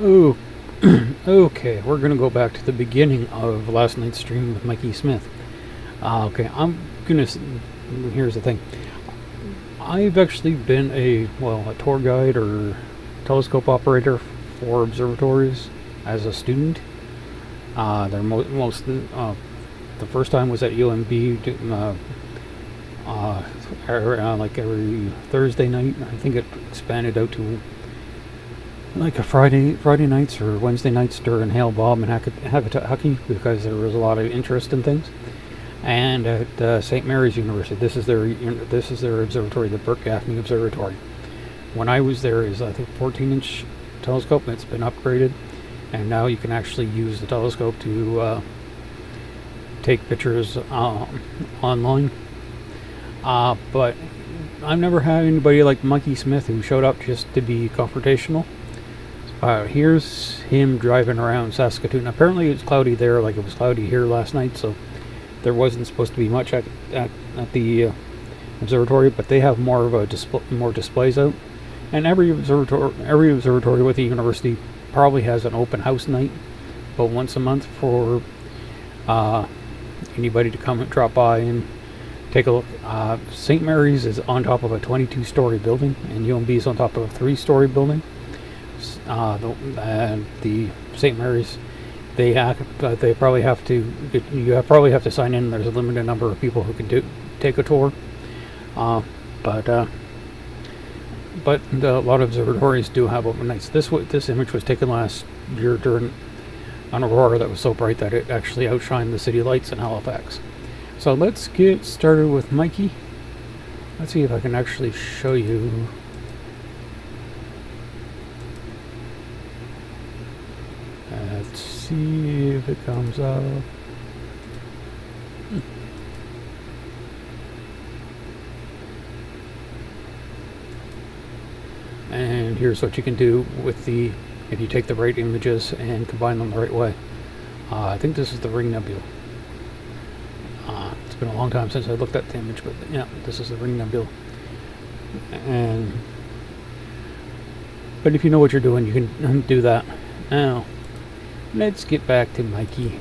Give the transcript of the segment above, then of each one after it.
Oh, okay. We're gonna go back to the beginning of last night's stream with Mikey Smith. Okay, I'm gonna. Here's the thing. I've actually been a tour guide or telescope operator for observatories as a student. They're most the first time was at UMB, like every Thursday night. I think it expanded out to like a Friday nights or Wednesday nights during Hail Bob and Hackatucky because there was a lot of interest in things. And at St. Mary's University, this is their observatory, the Burke Gaffney Observatory. When I was there, is I think 14-inch telescope. It's been upgraded, and now you can actually use the telescope to take pictures online. But I've never had anybody like Mikey Smith who showed up just to be confrontational. Here's him driving around Saskatoon. Apparently it's cloudy there like it was cloudy here last night, so there wasn't supposed to be much at the observatory, but they have more of a more displays out. And every observatory with the university probably has an open house night, but once a month for anybody to come and drop by and take a look. St. Mary's is on top of a 22-story building, and UMB is on top of a 3-story building. The St. Mary's, they probably have to. You probably have to sign in. There's a limited number of people who can take a tour, but a lot of observatories do have open nights. This image was taken last year during an aurora that was so bright that it actually outshined the city lights in Halifax. So let's get started with Mikey. Let's see if I can actually show you. Let's see if it comes up. And here's what you can do with if you take the right images and combine them the right way. I think this is the Ring Nebula. It's been a long time since I looked at the image, but yeah, this is the Ring Nebula. But if you know what you're doing, you can do that. Now, let's get back to Mikey.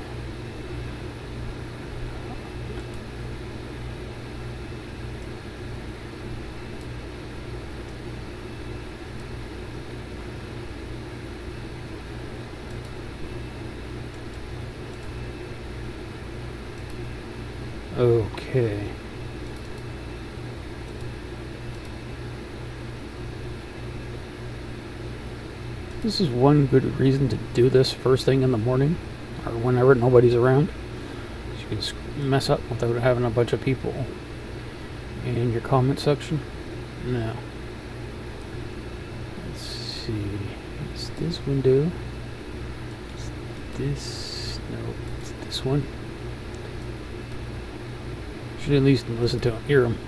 Okay. This is one good reason to do this first thing in the morning, or whenever nobody's around. So you can mess up without having a bunch of people in your comment section. Now, let's see. It's this window. It's this. No, it's this one. Should at least listen to them, hear them.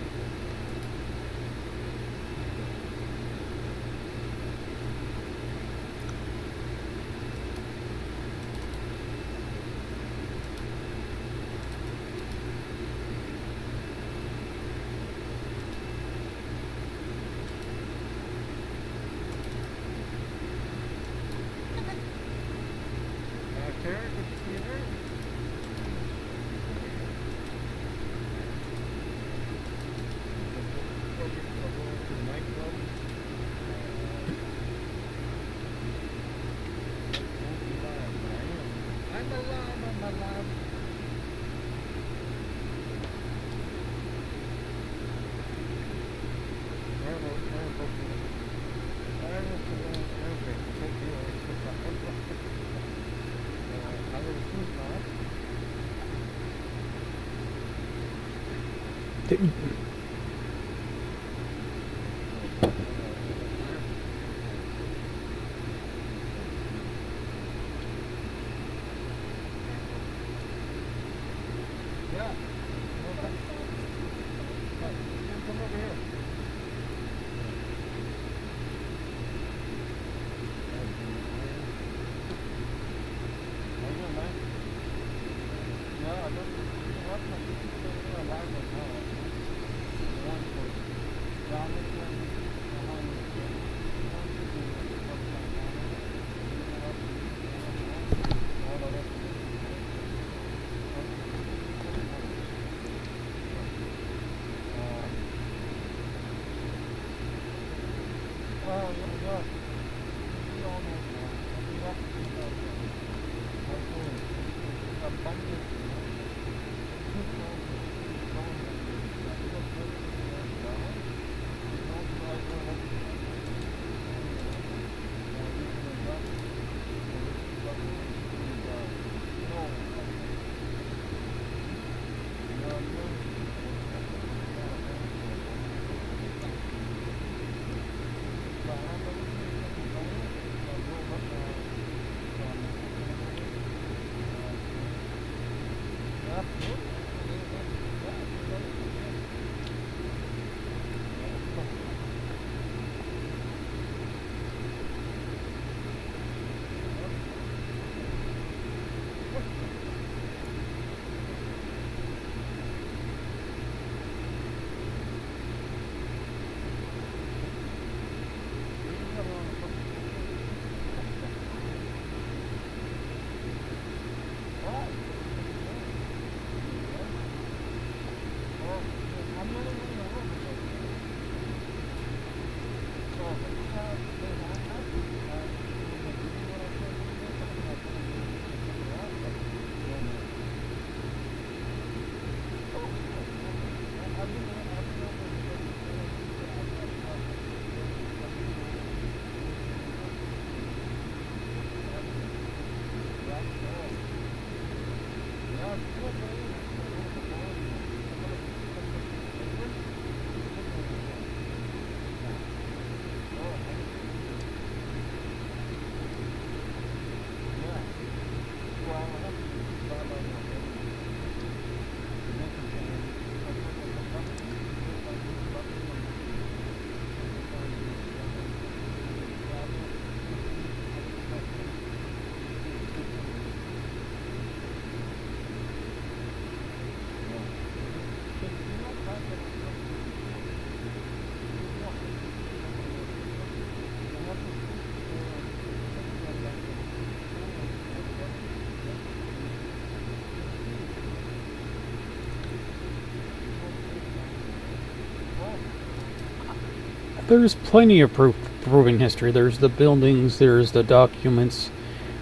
There's plenty of proving history. There's the buildings, there's the documents,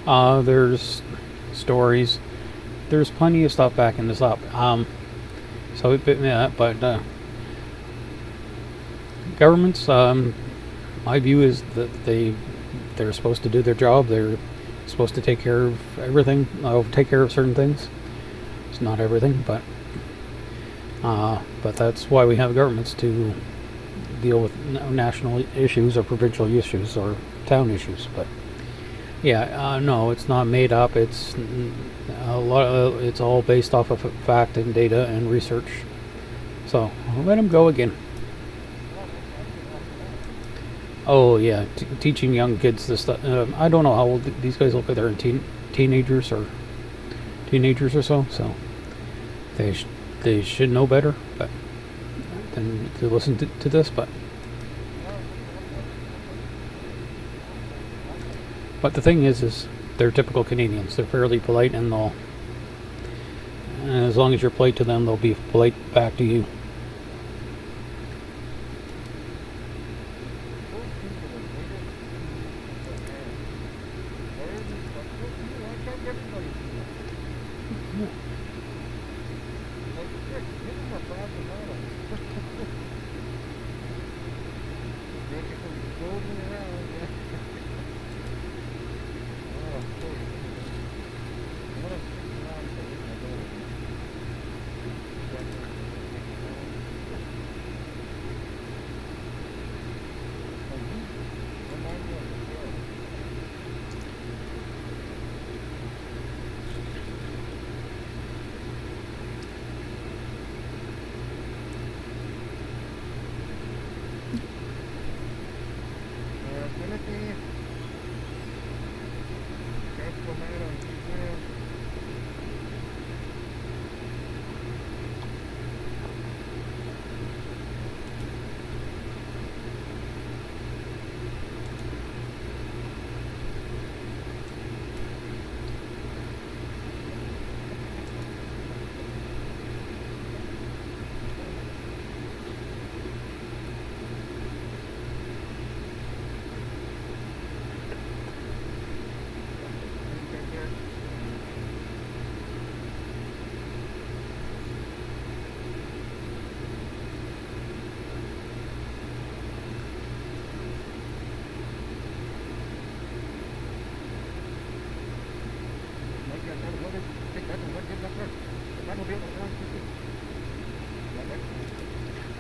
there's stories. There's plenty of stuff backing this up. But governments, my view is that they're supposed to do their job. They're supposed to take care of everything. Take care of certain things. It's not everything, but that's why we have governments, to deal with national issues or provincial issues or town issues. But yeah, no, it's not made up. It's it's all based off of fact and data and research. So I'll let him go again. Oh yeah, teaching young kids this stuff. I don't know how old these guys look like. They're teenagers or so. So they should know better, but than to listen to this. But the thing is they're typical Canadians. They're fairly polite, and as long as you're polite to them, they'll be polite back to you.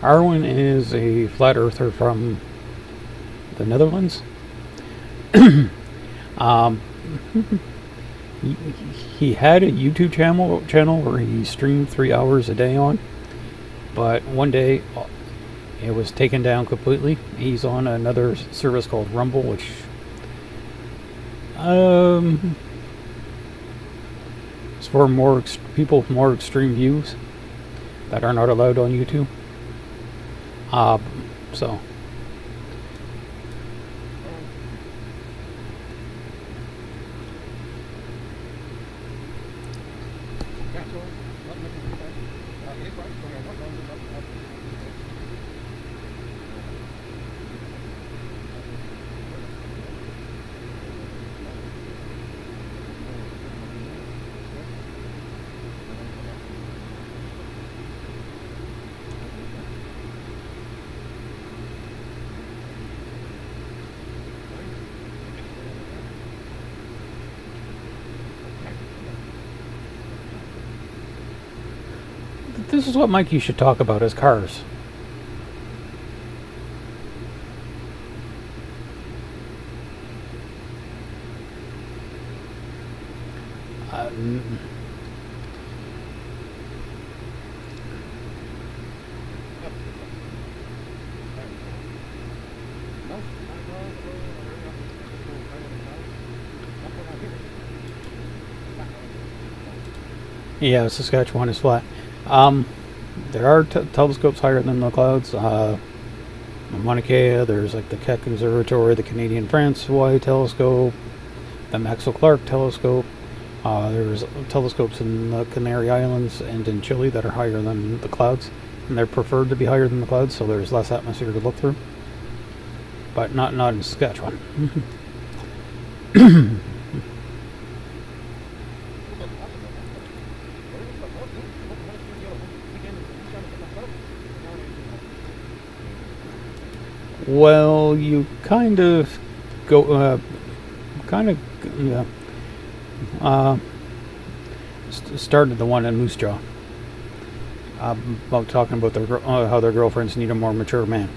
Arwen is a flat earther from the Netherlands. um, he, he had a YouTube channel where he streamed 3 hours a day on, but one day it was taken down completely. He's on another service called Rumble, which is for more people with more extreme views that are not allowed on YouTube. So this is what Mikey should talk about, his cars. Yeah, Saskatchewan is flat. There are telescopes higher than the clouds. Mauna Kea, there's like the Keck Observatory, the Canadian France-wide telescope, the Maxwell Clark telescope. There's telescopes in the Canary Islands and in Chile that are higher than the clouds, and they're preferred to be higher than the clouds, so there's less atmosphere to look through. But not in Saskatchewan. Well, you kind of go, yeah. Started the one in Moose Jaw about talking about how their girlfriends need a more mature man.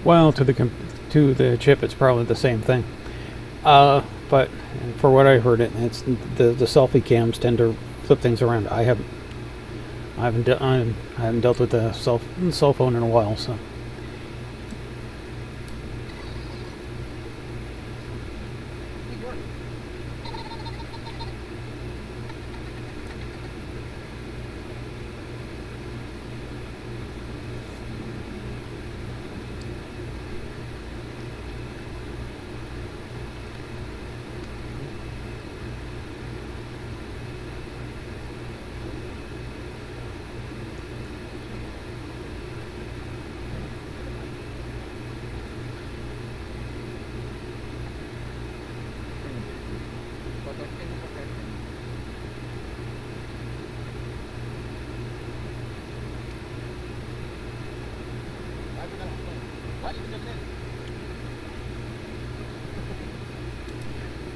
Well, to the chip, it's probably the same thing. But for what I heard, it's the selfie cams tend to flip things around. I haven't dealt with the cell phone in a while, so.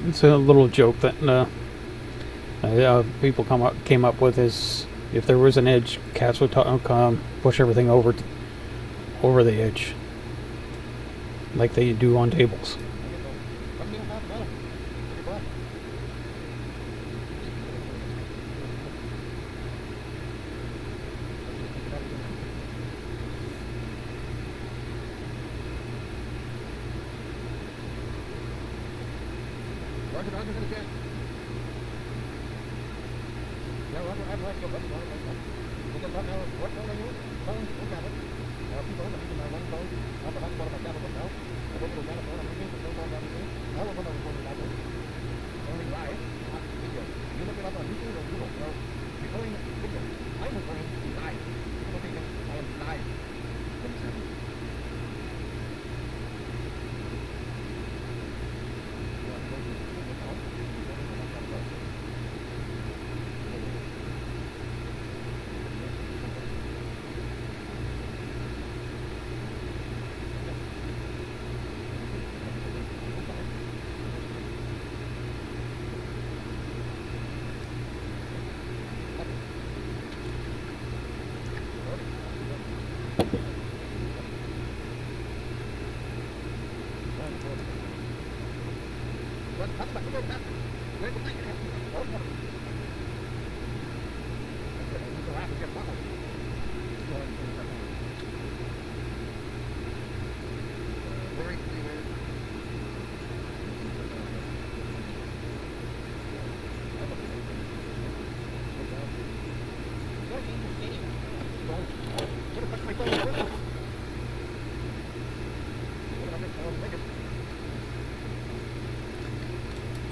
It's a little joke that people came up with is if there was an edge, cats would push everything over the edge, like they do on tables.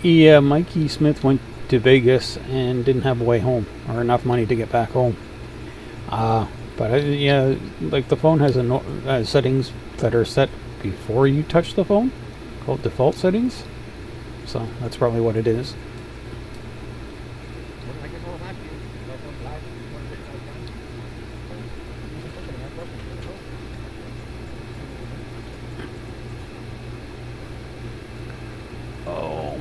Yeah, Mikey Smith went to Vegas and didn't have a way home or enough money to get back home. Yeah, like the phone has settings that are set before you touch the phone, called default settings. So that's probably what it is. Oh.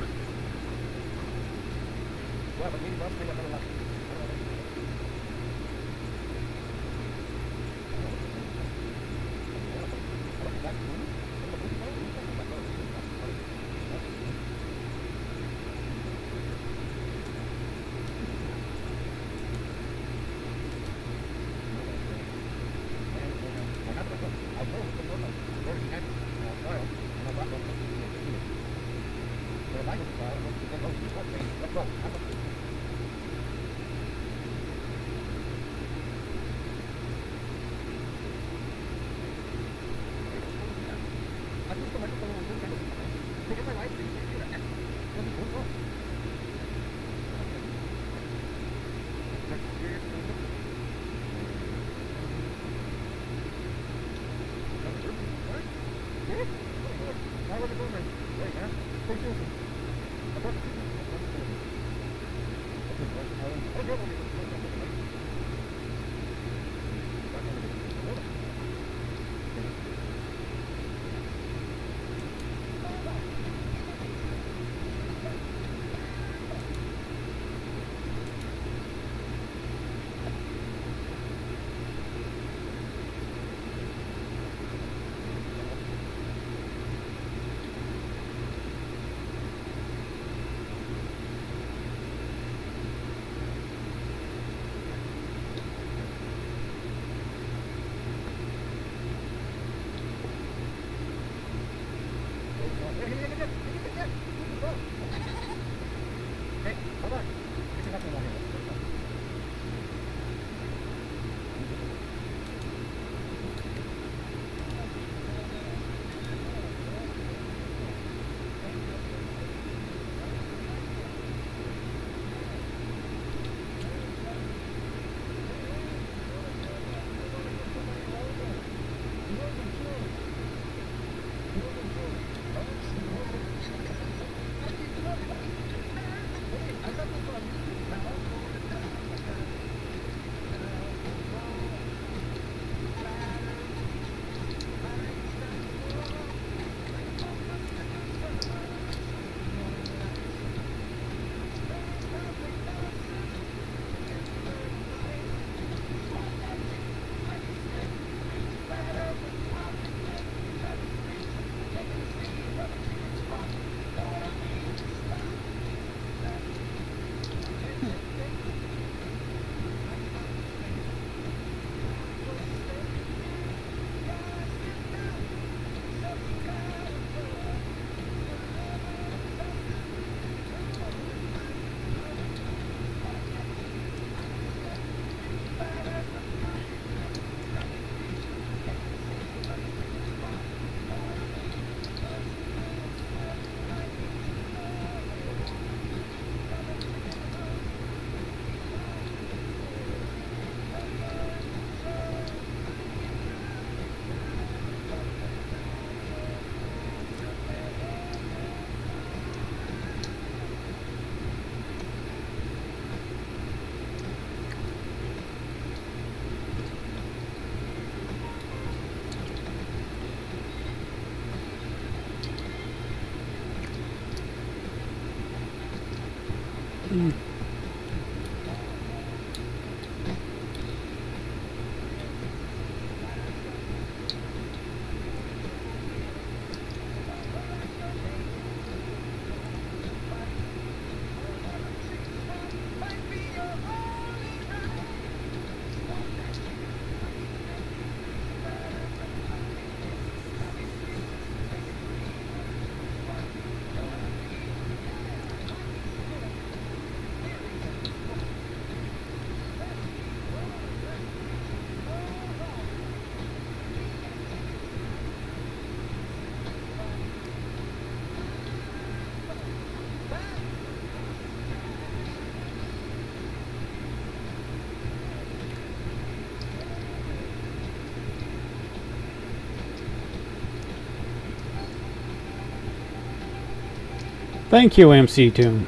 Thank you, MC Tune.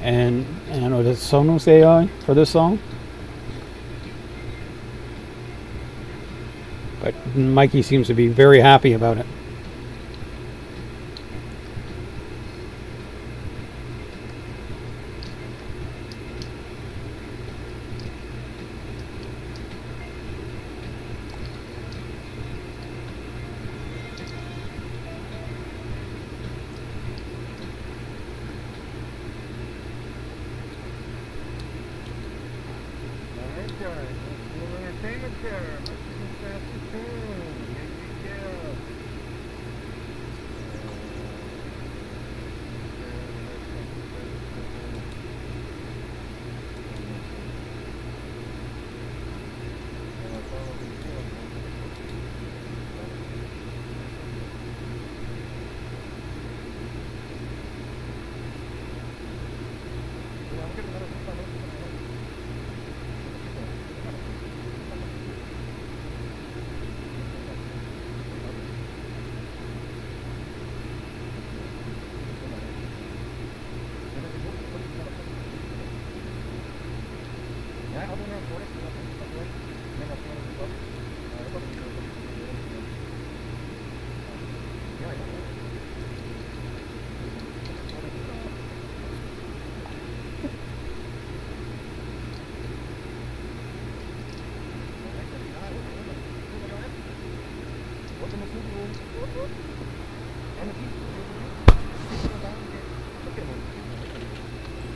And what is Sonos AI for this song? But Mikey seems to be very happy about it.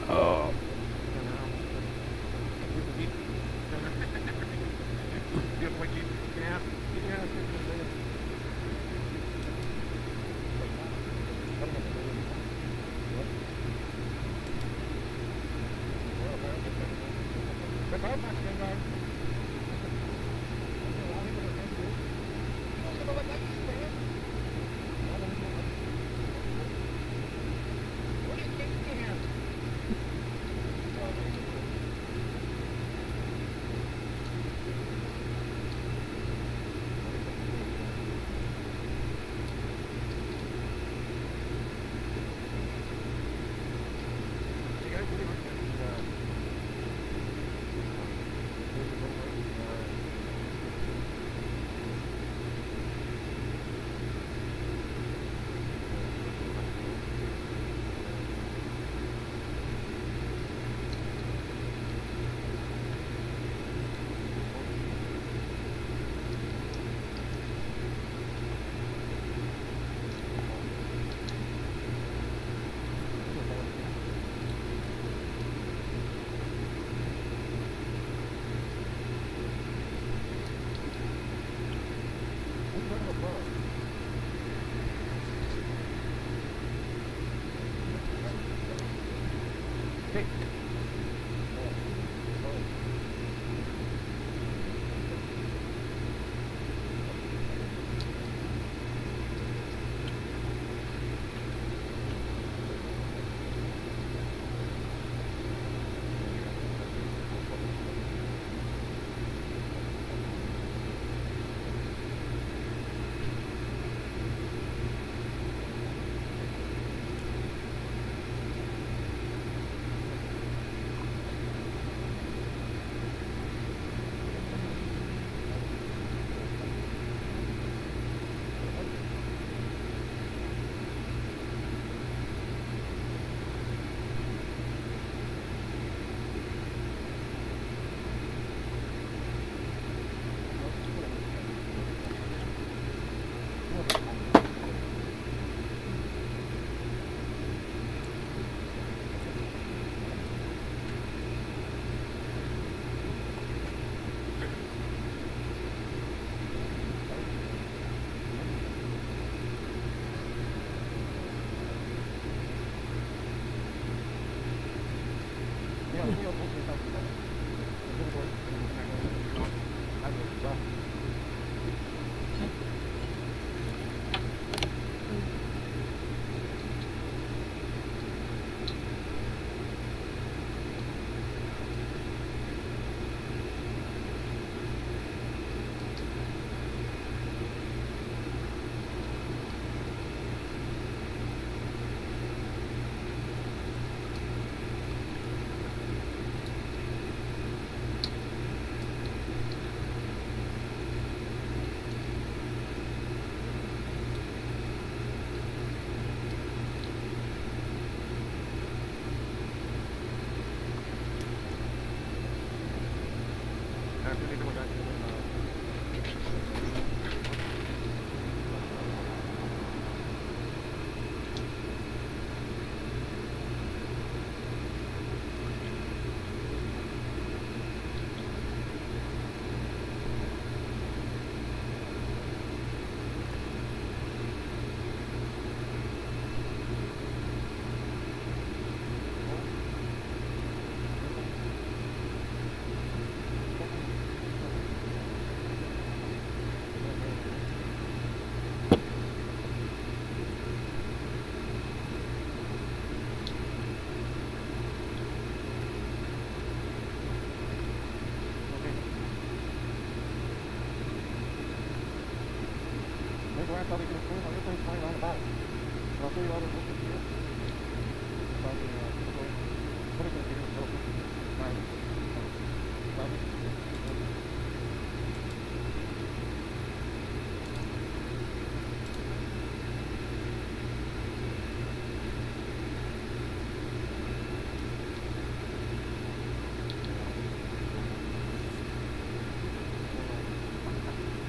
Oh.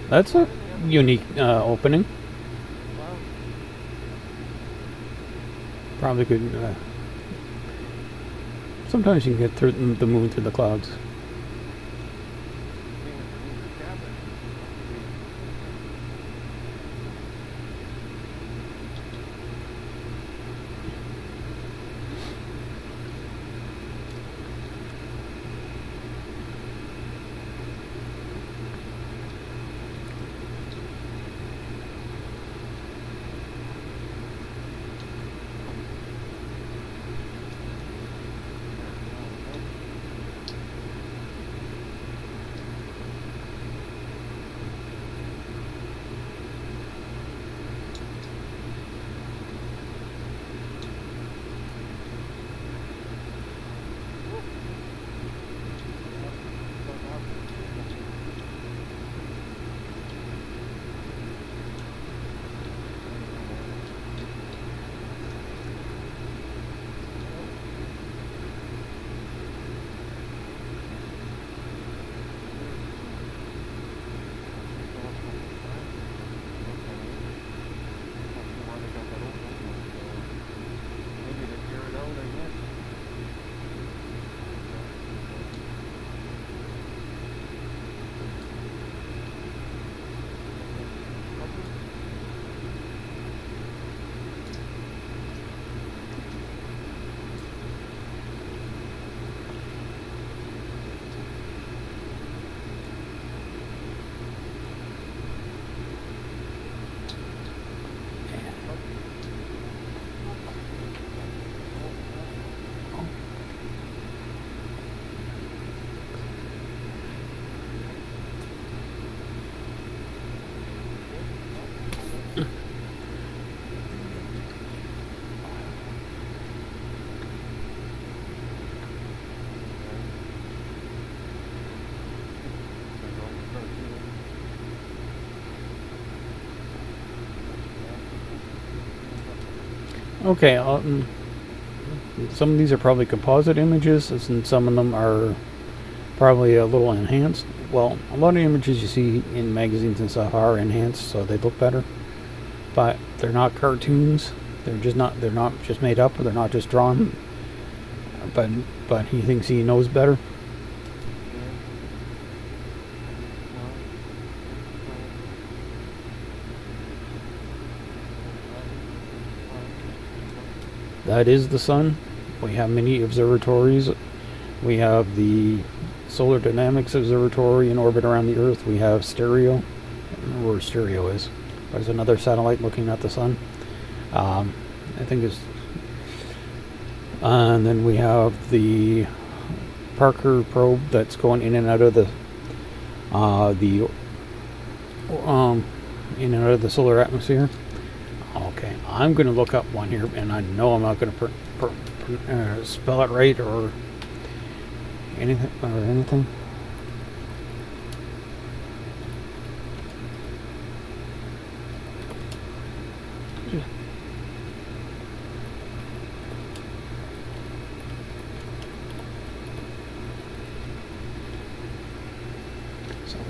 That's a unique opening. Probably could. Sometimes you can get through the moon through the clouds. Okay, some of these are probably composite images, and some of them are probably a little enhanced. Well, a lot of images you see in magazines and stuff are enhanced, so they look better. But they're not cartoons. They're not just made up, or they're not just drawn. But he thinks he knows better. That is the sun. We have many observatories. We have the Solar Dynamics Observatory in orbit around the Earth. We have Stereo. I don't remember where Stereo is. There's another satellite looking at the sun. I think it's... And then we have the Parker probe that's going in and out of the in and out of the solar atmosphere. Okay, I'm going to look up one here, and I know I'm not going to spell it right or anything.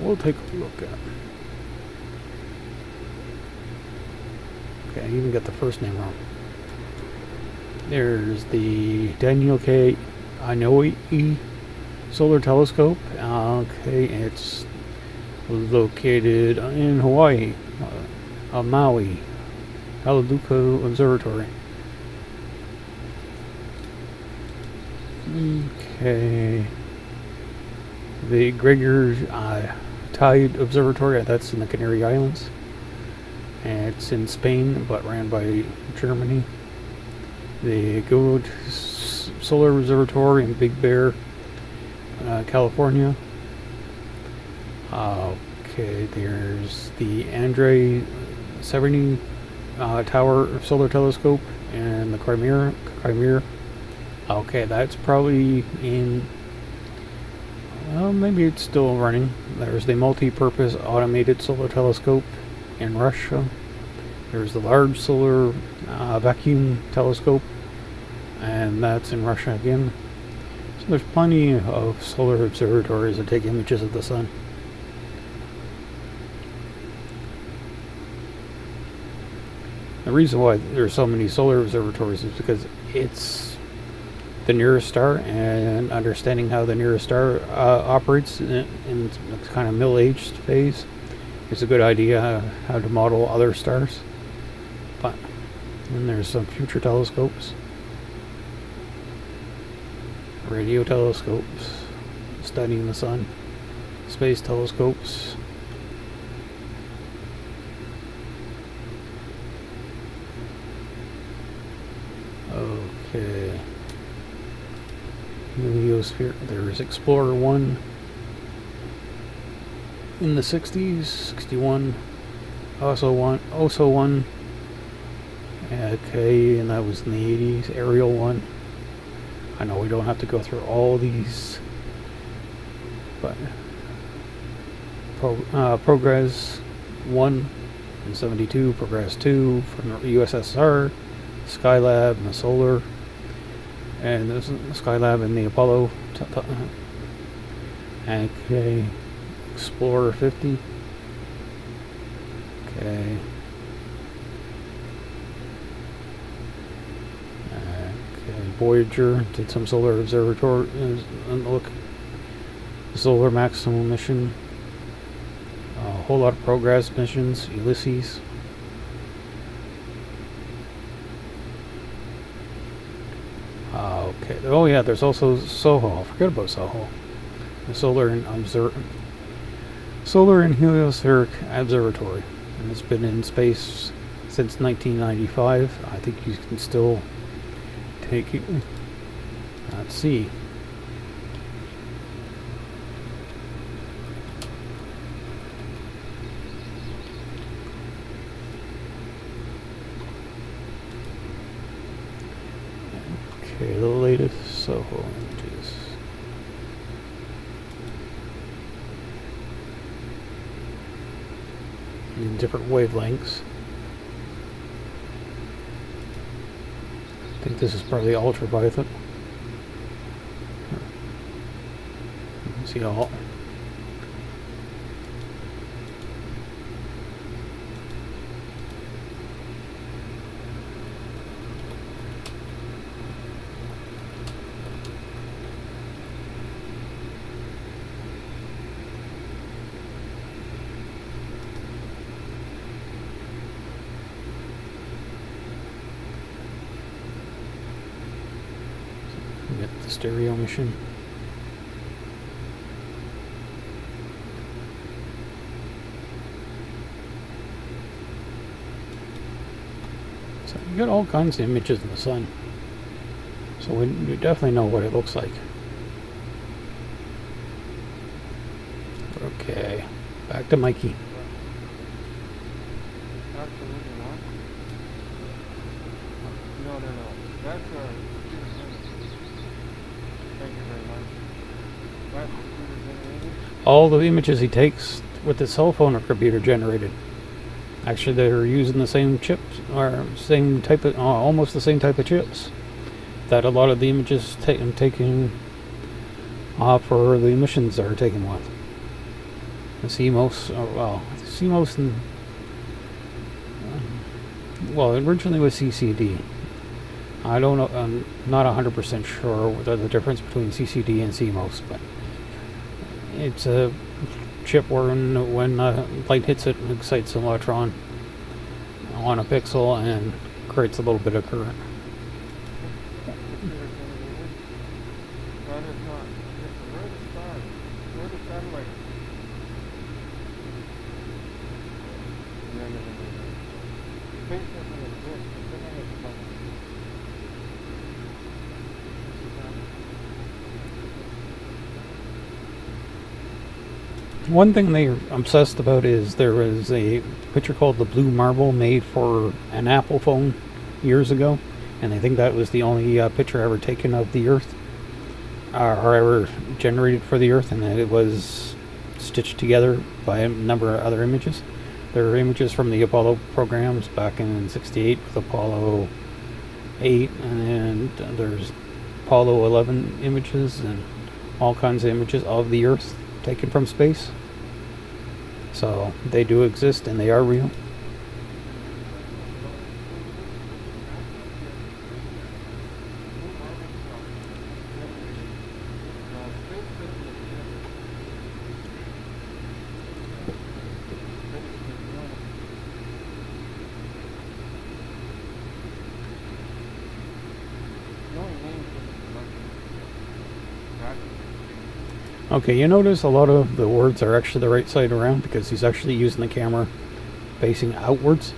we'll take a look at. Okay, I even got the first name wrong. There's the Daniel K. Inouye Solar Telescope. Okay, it's located in Hawaii, Maui, Halaluka Observatory. Okay. The Gregor Tide Observatory, that's in the Canary Islands. And it's in Spain, but ran by Germany. The Gould Solar Observatory in Big Bear, California. Okay, there's the Andrei Severny Tower Solar Telescope and the Crimea. Okay, that's probably in. Well, maybe it's still running. There's the multi-purpose automated solar telescope in Russia. There's the large solar vacuum telescope, and that's in Russia again. So there's plenty of solar observatories that take images of the sun. The reason why there's so many solar observatories is because it's the nearest star, and understanding how the nearest star operates in its kind of middle-aged phase is a good idea how to model other stars. But then there's some future telescopes, radio telescopes studying the sun, space telescopes. Okay. Heliosphere. There's Explorer 1 in the 60s, 61. Also 1. Okay, and that was in the 80s. Ariel 1. I know we don't have to go through all these, but Progress 1 in 72, Progress 2 from the USSR, Skylab and the Solar, and this is Skylab and the Apollo. Okay, Explorer 50. Okay. Voyager did some solar observatory look. Solar maximum mission. A whole lot of Progress missions. Ulysses. Okay. Oh yeah, there's also SOHO. I forgot about SOHO. The Solar and Heliospheric Observatory, and it's been in space since 1995. I think you can still take it. Let's see. Okay, the latest SOHO images. In different wavelengths. I think this is probably ultraviolet. See all. Get the stereo mission. So you get all kinds of images in the sun. So we definitely know what it looks like. Okay, back to Mikey. Absolutely not. No. That's thank you very much. That's computer generated. All the images he takes with his cell phone are computer generated. Actually, they're using the same chips, or same type of, almost the same type of chips that a lot of the images taken for the missions are taken with. The CMOS, well, CMOS and well, originally it was CCD. I don't know. I'm not 100% sure what the difference between CCD and CMOS, but it's a chip when light hits it, it excites an electron on a pixel and creates a little bit of current. That is not. Where are the stars? Where are the satellites? No. Space doesn't exist. It's in a bubble. One thing they're obsessed about is there was a picture called the Blue Marble made for an Apple phone years ago, and they think that was the only picture ever taken of the Earth, or ever generated for the Earth, and that it was stitched together by a number of other images. There are images from the Apollo programs back in '68 with Apollo 8, and then there's Apollo 11 images and all kinds of images of the Earth taken from space. So they do exist and they are real. Okay, you notice a lot of the words are actually the right side around because he's actually using the camera facing outwards,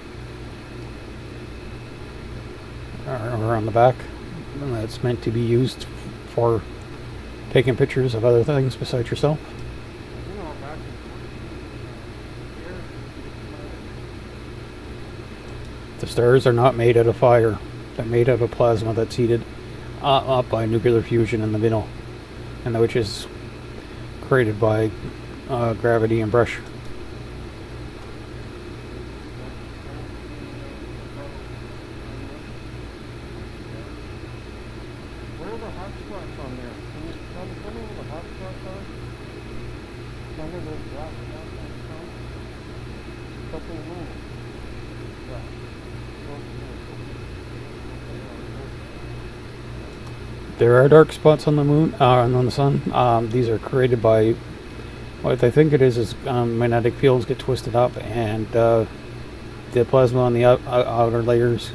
or on the back. And that's meant to be used for taking pictures of other things besides yourself. The stars are not made out of fire. They're made out of plasma that's heated up by nuclear fusion in the middle, and which is created by gravity and pressure. Where are the hot spots on there? Can you tell me where the hot spots are? Under those black spots on the sun? Up in the moon. There are dark spots on the moon, and on the sun. These are created by what I think it is magnetic fields get twisted up, and the plasma on the outer layers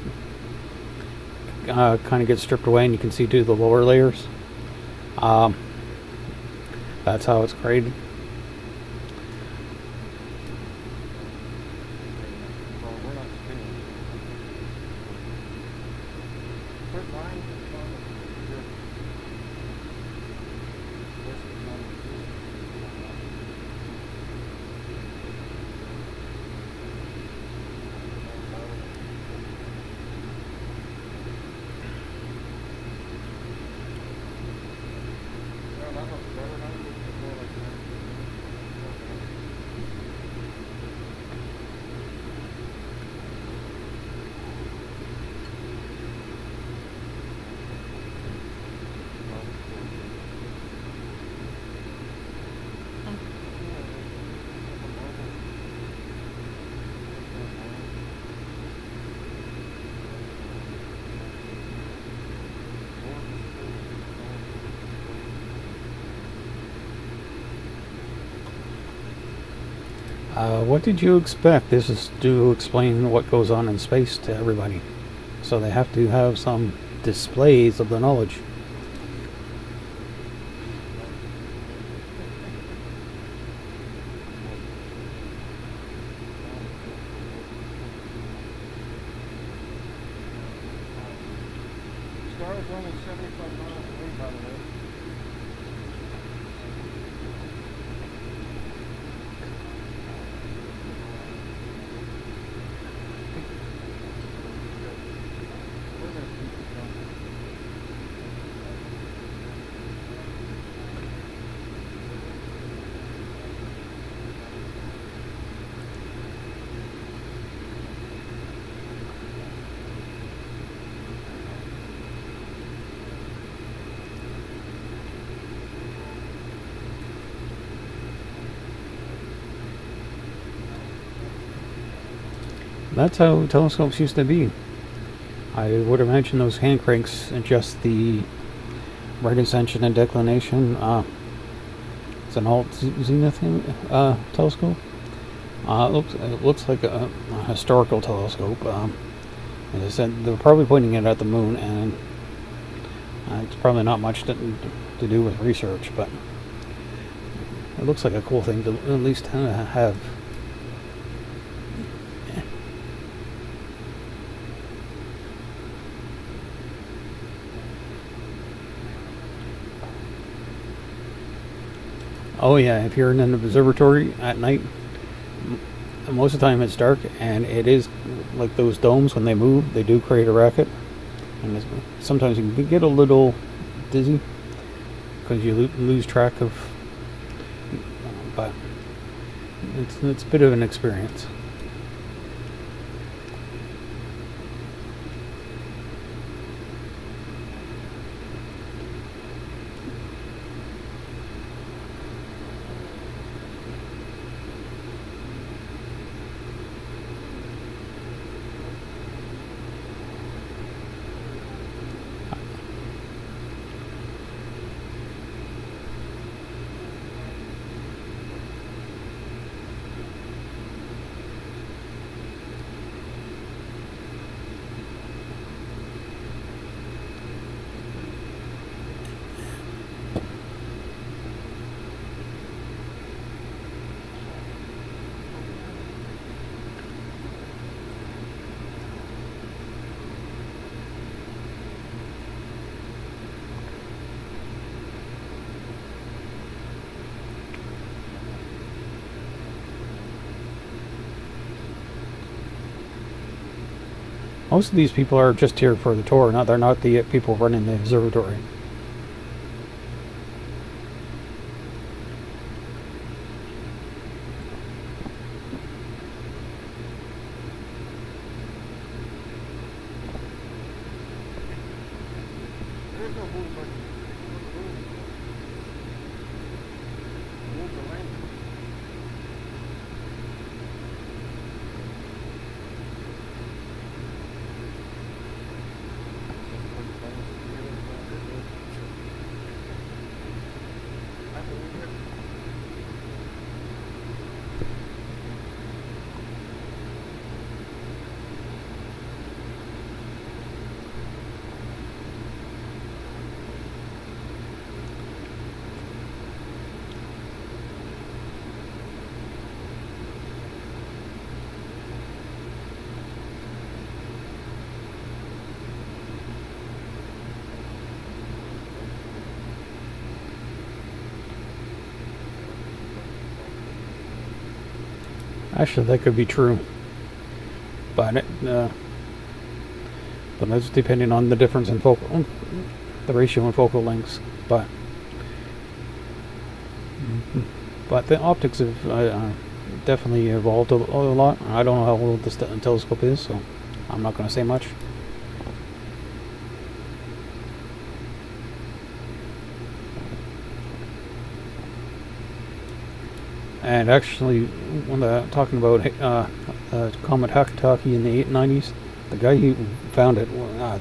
kind of gets stripped away, and you can see through the lower layers. That's how it's created. What did you expect? This is to explain what goes on in space to everybody. So they have to have some displays of the knowledge. Star is only 75 miles away, by the way. That's how telescopes used to be. I would imagine those hand cranks adjust the right ascension and declination. It's an alt zenith telescope. It looks like a historical telescope. As I said, they're probably pointing it at the moon, and it's probably not much to do with research, but it looks like a cool thing to at least have. Oh yeah, if you're in an observatory at night, most of the time it's dark, and it is like those domes, when they move, they do create a racket, and sometimes you can get a little dizzy because you lose track of, but it's a bit of an experience. Most of these people are just here for the tour. They're not the people running the observatory. There's no movement. Move the lane. Actually, that could be true, but that's depending on the difference in the ratio in focal lengths. But the optics have definitely evolved a lot. I don't know how old this telescope is, so I'm not going to say much. And actually, when talking about Comet Hakataki in the 90s, the guy who found it,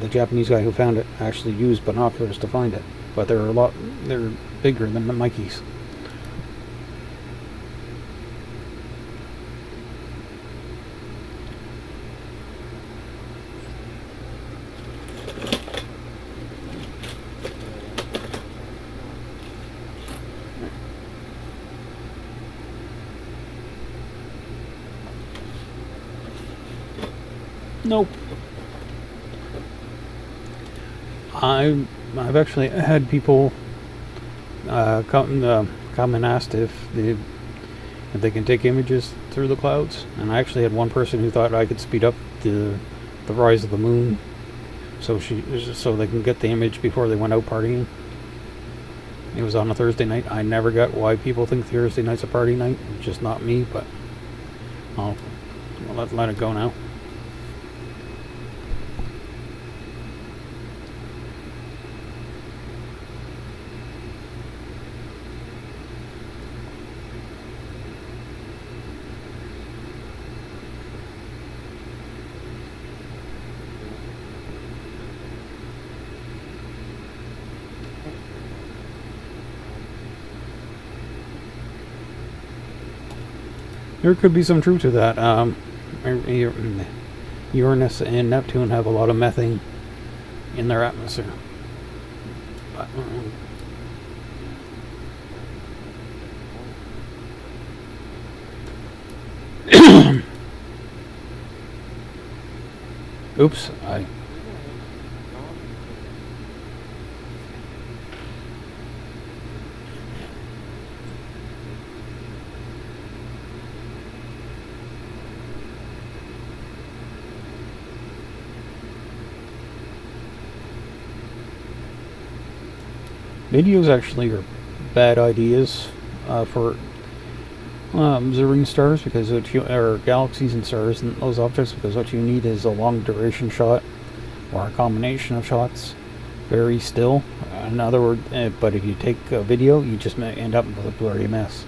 the Japanese guy who found it, actually used binoculars to find it. But they're bigger than the Mikey's. Nope. I've actually had people come and asked if they can take images through the clouds, and I actually had one person who thought I could speed up the rise of the moon, so they can get the image before they went out partying. It was on a Thursday night. I never got why people think Thursday night's a party night. It's just not me, but I'll let it go now. There could be some truth to that. Uranus and Neptune have a lot of methane in their atmosphere. But, oops, videos actually are bad ideas for observing stars, because or galaxies and stars and those objects, because what you need is a long duration shot or a combination of shots, very still. In other words, but if you take a video, you just may end up with a blurry mess.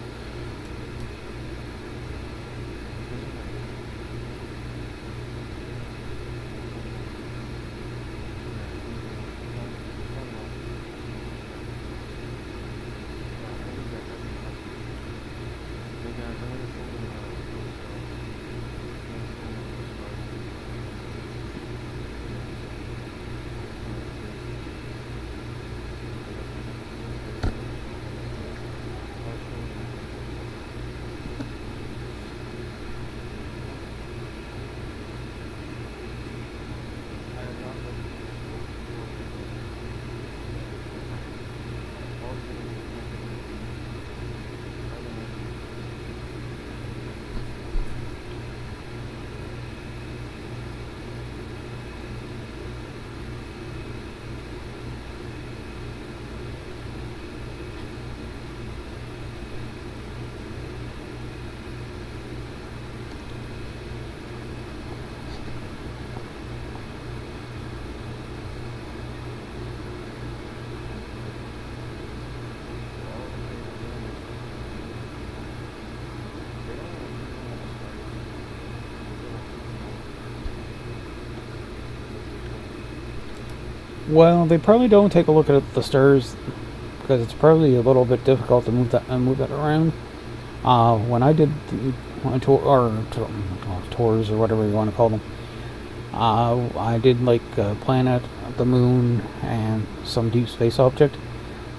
Well, they probably don't take a look at the stars, because it's probably a little bit difficult to move that around. When I did tours or whatever you want to call them, I did like a planet, the moon, and some deep space object.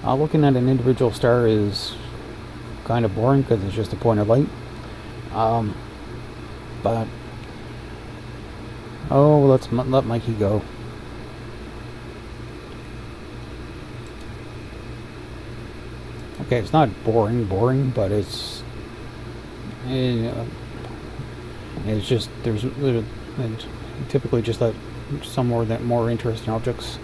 Looking at an individual star is kind of boring because it's just a point of light. But let Mikey go. Okay, it's not boring, but it's just there's typically just some more interesting objects.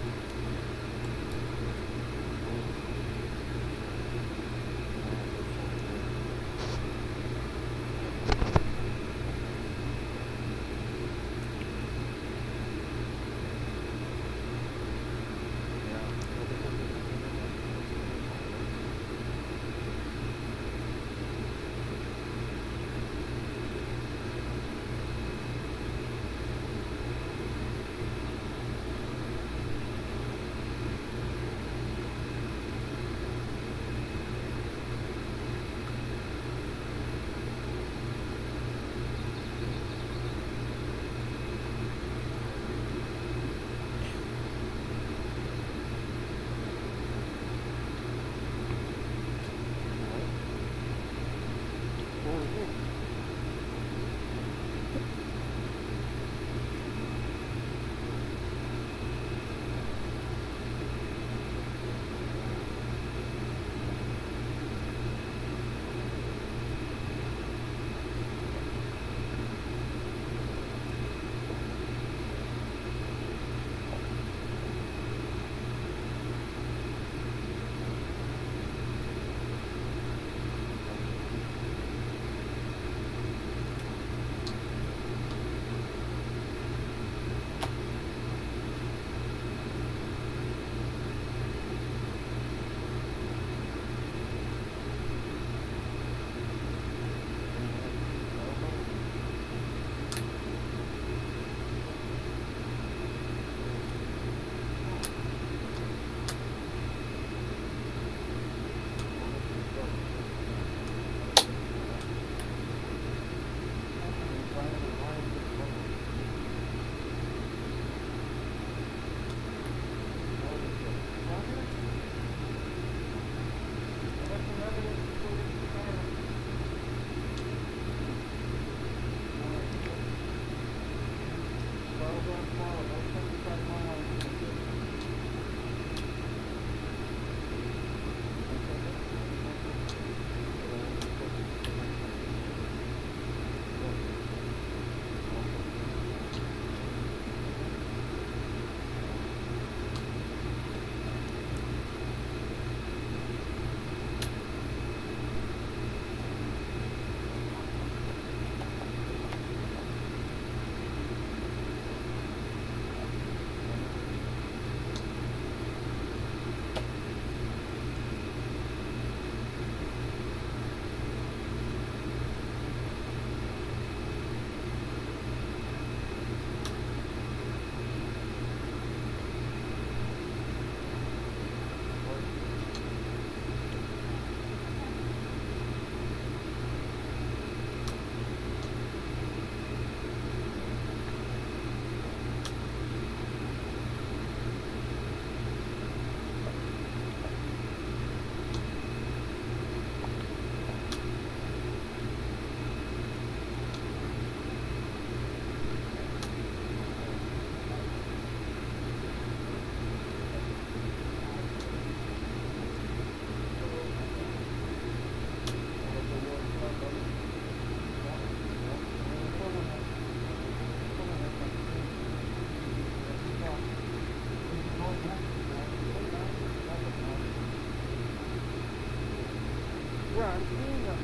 Yeah, I'm seeing that.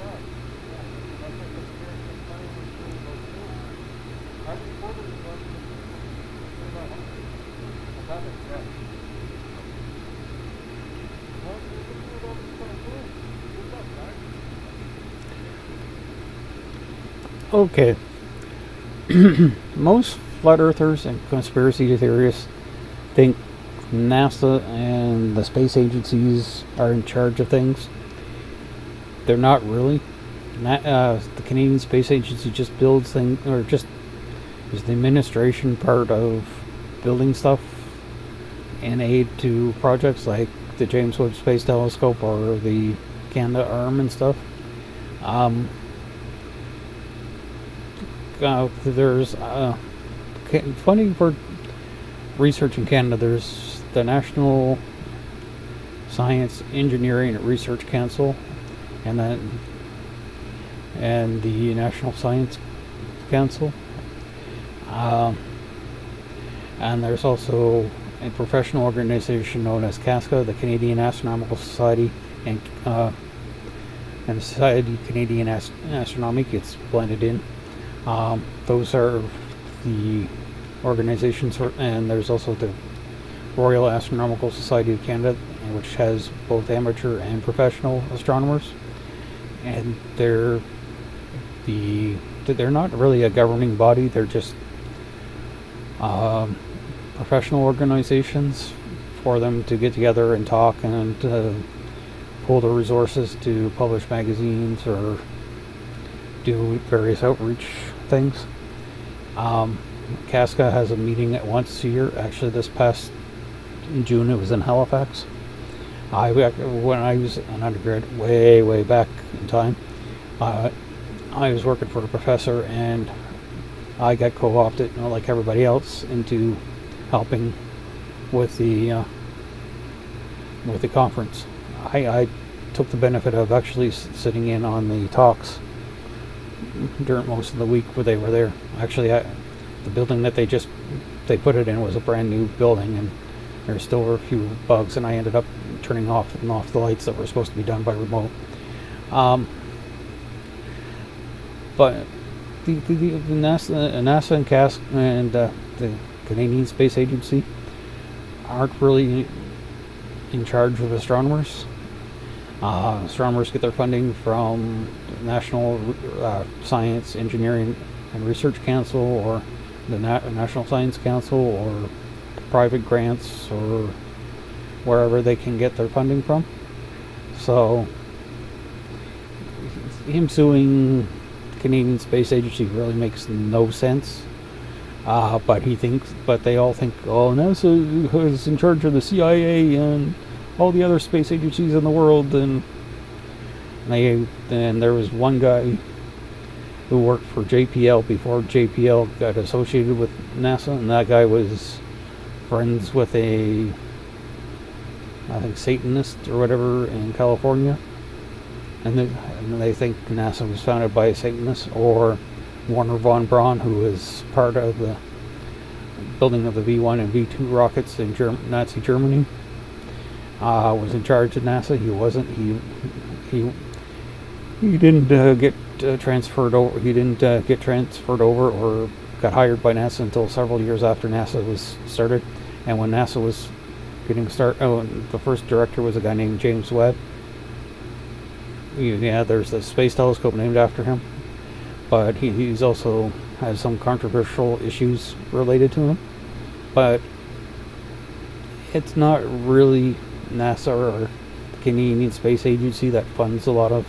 Yeah. That's a conspiracy claim we're seeing those things. I reported it on the I haven't checked. Well, we're looking at all this stuff too. What's up, guys? Okay. Most flat earthers and conspiracy theorists think NASA and the space agencies are in charge of things. They're not really. The Canadian Space Agency just builds things, or just is the administration part of building stuff and aid to projects like the James Webb Space Telescope or the Canada Arm and stuff. There's funny for research in Canada. There's the National Science, Engineering, and Research Council, and the National Science Council. And there's also a professional organization known as CASCA, the Canadian Astronomical Society, and the Society Canadienne Astronomique gets blended in. Those are the organizations, and there's also the Royal Astronomical Society of Canada, which has both amateur and professional astronomers. And they're not really a governing body. They're just professional organizations for them to get together and talk and pool the resources to publish magazines or do various outreach things. CASCA has a meeting at once a year. Actually, this past June it was in Halifax. When I was an undergrad, way back in time, I was working for a professor, and I got co-opted, like everybody else, into helping with the conference. I took the benefit of actually sitting in on the talks during most of the week where they were there. Actually, the building that they put it in was a brand new building, and there still were a few bugs, and I ended up turning off the lights that were supposed to be done by remote. But the NASA and CAS and the Canadian Space Agency aren't really in charge of astronomers. Astronomers get their funding from the National Science, Engineering, and Research Council, or the National Science Council, or private grants, or wherever they can get their funding from. So him suing the Canadian Space Agency really makes no sense. But they all think, oh, NASA is in charge of the CIA and all the other space agencies in the world, and there was one guy who worked for JPL before JPL got associated with NASA, and that guy was friends with I think Satanist or whatever in California, and they think NASA was founded by a Satanist, or Werner von Braun, who was part of the building of the V1 and V2 rockets in Nazi Germany, was in charge of NASA. He wasn't. He didn't get transferred over. He didn't get transferred over or got hired by NASA until several years after NASA was started. And when NASA was getting started, the first director was a guy named James Webb. Yeah, there's the space telescope named after him. But he's also has some controversial issues related to him. But it's not really NASA or the Canadian Space Agency that funds a lot of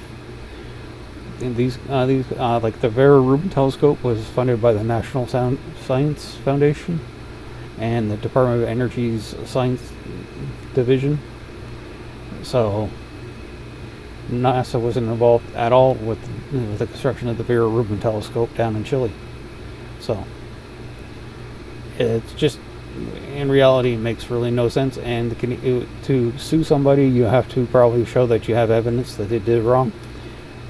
these. Like the Vera Rubin telescope was funded by the National Science Foundation and the Department of Energy's Science Division. So NASA wasn't involved at all with the construction of the Vera Rubin telescope down in Chile. So it's just, in reality, it makes really no sense. And to sue somebody, you have to probably show that you have evidence that they did it wrong,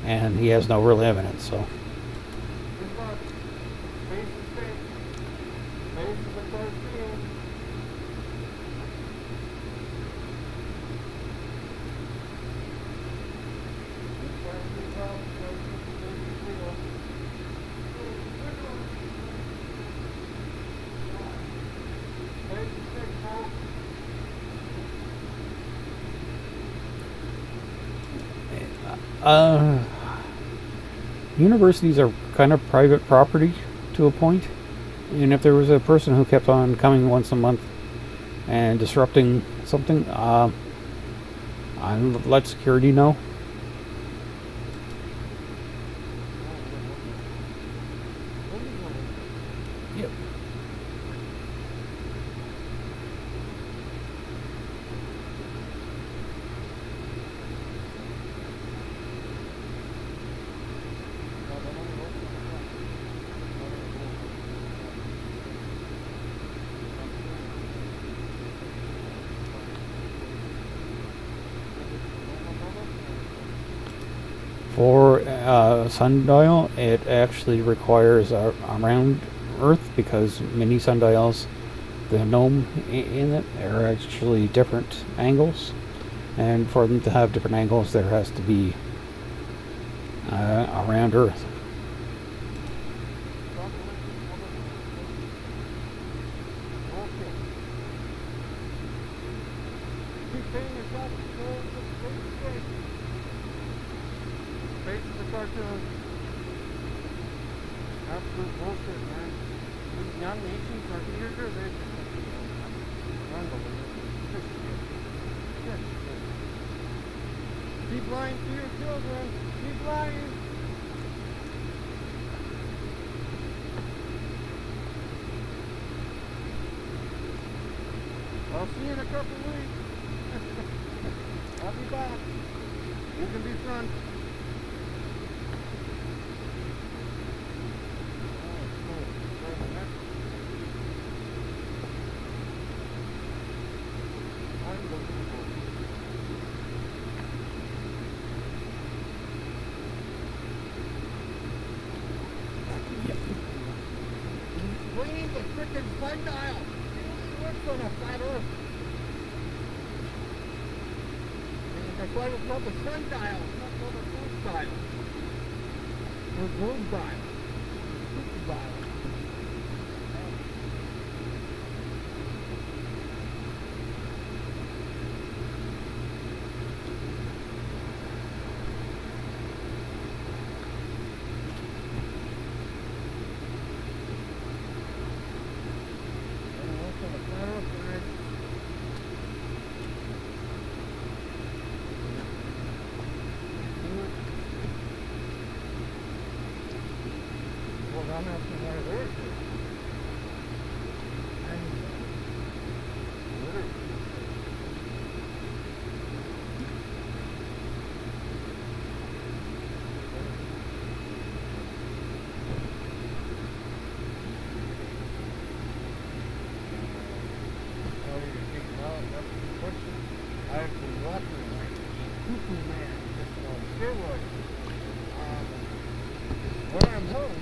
and he has no real evidence. So Uh, Universities are kind of private property to a point, and if there was a person who kept on coming once a month and disrupting something, I'd let security know. Yep. For sundial, it actually requires a round earth because mini sundials, the gnome in it, are actually different angles, and for them to have different angles, there has to be a round earth. Absolute bullshit, man. These young nations are here, they're just unbelievable. Just shit. Just shit. Keep lying to your children. Keep lying. I'll see you in a couple weeks. I'll be back. You can be front. Explaining the frickin' sundial. It only works on a flat earth. And that's why it's called the sundial. It's not called a moon dial. Or moon dial. Super dial. I'm asking why they're here. I've been watching like cuckoo man just on steroids. When I'm home,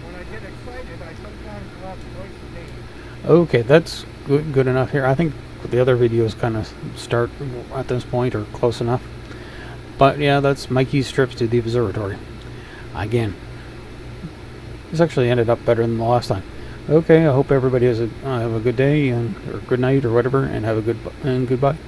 when I get excited, I sometimes watch twice a day. Okay, that's good enough here. I think the other videos kind of start at this point or close enough. But yeah, that's Mikey's trips to the observatory. Again, this actually ended up better than the last time. Okay, I hope everybody has have a good day and or good night or whatever, and have a good and goodbye.